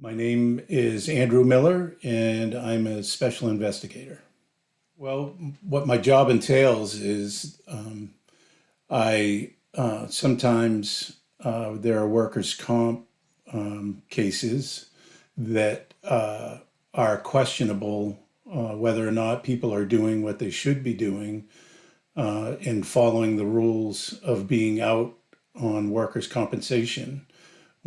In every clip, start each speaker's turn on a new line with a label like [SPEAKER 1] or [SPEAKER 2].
[SPEAKER 1] My name is Andrew Miller, and I'm a special investigator. Well, what my job entails is I sometimes there are workers' comp cases that are questionable whether or not people are doing what they should be doing and following the rules of being out on workers' compensation.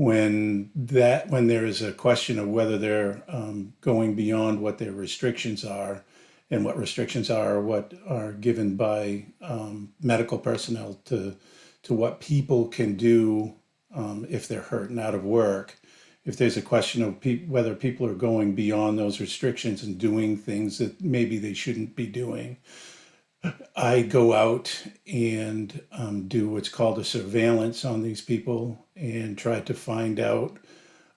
[SPEAKER 1] When there is a question of whether they're going beyond what their restrictions are, and what are given by medical personnel to what people can do if they're hurt and out of work. If there's a question of whether people are going beyond those restrictions and doing things that maybe they shouldn't be doing, I go out and do what's called a surveillance on these people and try to find out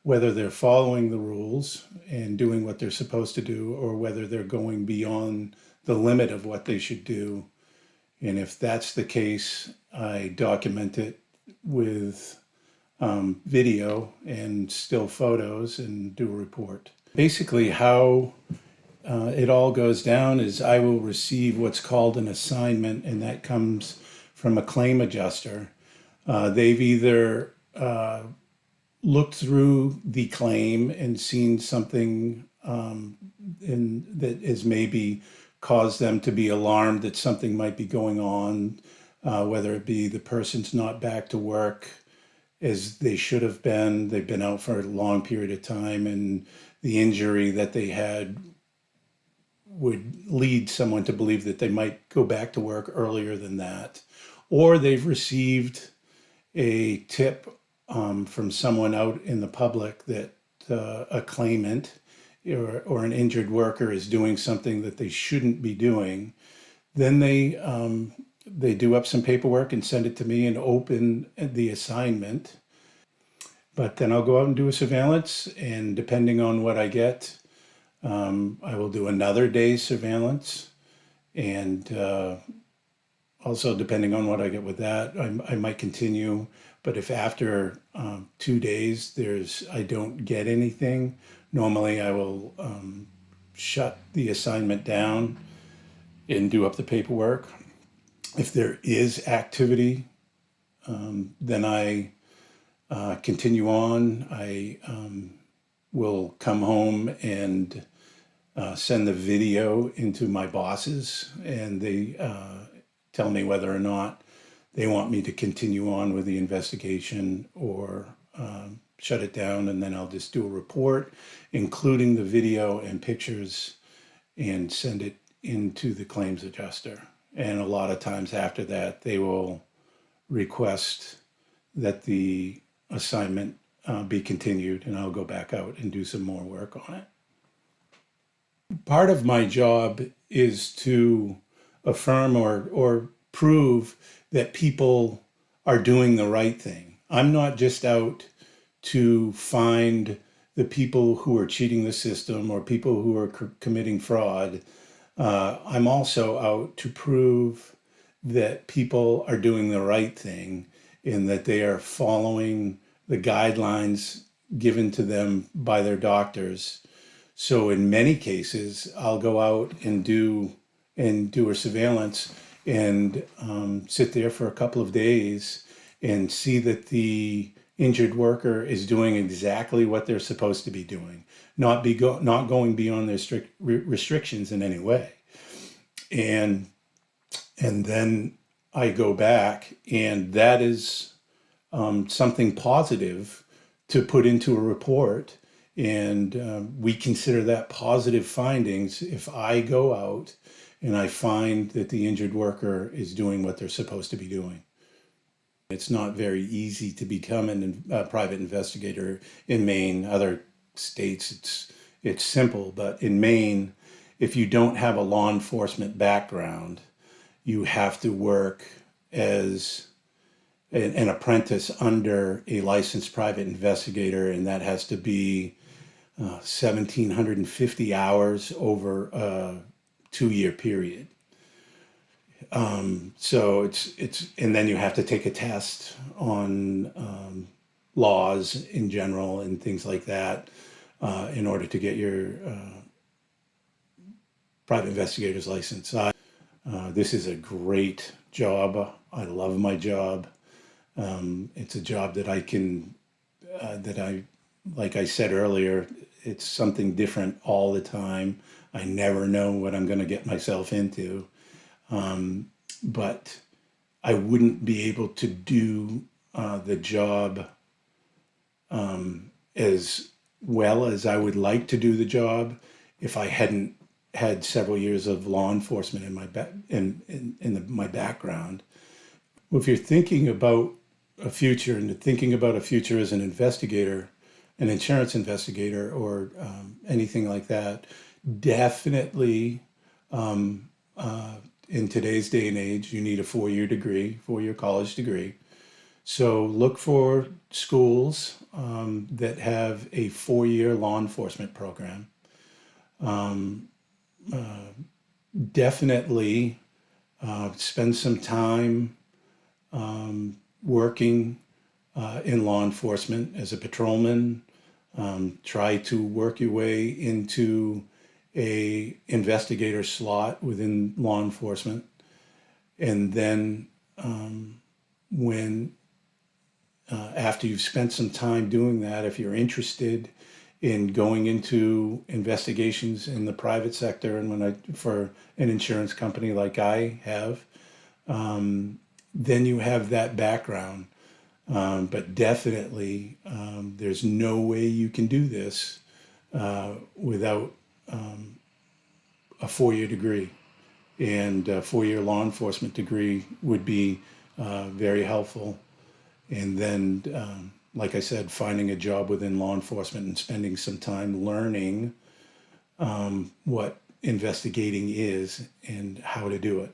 [SPEAKER 1] whether they're following the rules and doing what they're supposed to do, or whether they're going beyond the limit of what they should do. And if that's the case, I document it with video and still photos and do a report. Basically, how it all goes down is I will receive what's called an assignment, and that comes from a claim adjuster. They've either looked through the claim and seen something that has maybe caused them to be alarmed that something might be going on, whether it be the person's not back to work as they should have been. They've been out for a long period of time, and the injury that they had would lead someone to believe that they might go back to work earlier than that. Or they've received a tip from someone out in the public that a claimant or an injured worker is doing something that they shouldn't be doing. Then they do up some paperwork and send it to me and open the assignment. But then I'll go out and do a surveillance, and depending on what I get, I will do another day's surveillance, and also depending on what I get with that, I might continue. But if after 2 days I don't get anything, normally I will shut the assignment down and do up the paperwork. If there is activity, then I continue on. I will come home and send the video into my bosses, and they tell me whether or not they want me to continue on with the investigation or shut it down, and then I'll just do a report, including the video and pictures, and send it into the claims adjuster. And a lot of times after that, they will request that the assignment be continued, and I'll go back out and do some more work on it. Part of my job is to affirm or prove that people are doing the right thing. I'm not just out to find the people who are cheating the system or people who are committing fraud. I'm also out to prove that people are doing the right thing and that they are following the guidelines given to them by their doctors. So in many cases, I'll go out and do a surveillance and sit there for a couple of days and see that the injured worker is doing exactly what they're supposed to be doing, not going beyond their strict restrictions in any way. And then I go back, and that is something positive to put into a report. And we consider that positive findings if I go out and I find that the injured worker is doing what they're supposed to be doing. It's not very easy to become a private investigator in Maine. Other states, it's simple, but in Maine, if you don't have a law enforcement background, you have to work as an apprentice under a licensed private investigator, and that has to be 1,750 hours over a 2-year period. So it's and then you have to take a test on laws in general and things like that. in order to get your private investigator's license. This is a great job. I love my job. It's a job that like I said earlier, it's something different all the time. I never know what I'm going to get myself into. But I wouldn't be able to do the job as well as I would like to do the job if I hadn't had several years of law enforcement in my background. Well, if you're thinking about a future and thinking about a future as an investigator, an insurance investigator, or anything like that, definitely in today's day and age, you need a four-year college degree. So look for schools that have a four-year law enforcement program. Definitely spend some time working in law enforcement as a patrolman. Try to work your way into a investigator slot within law enforcement, and then when after you've spent some time doing that, if you're interested in going into investigations in the private sector, and for an insurance company like I have, then you have that background. But definitely, there's no way you can do this without a four-year degree. And a four-year law enforcement degree would be very helpful. And then, like I said, finding a job within law enforcement and spending some time learning what investigating is and how to do it.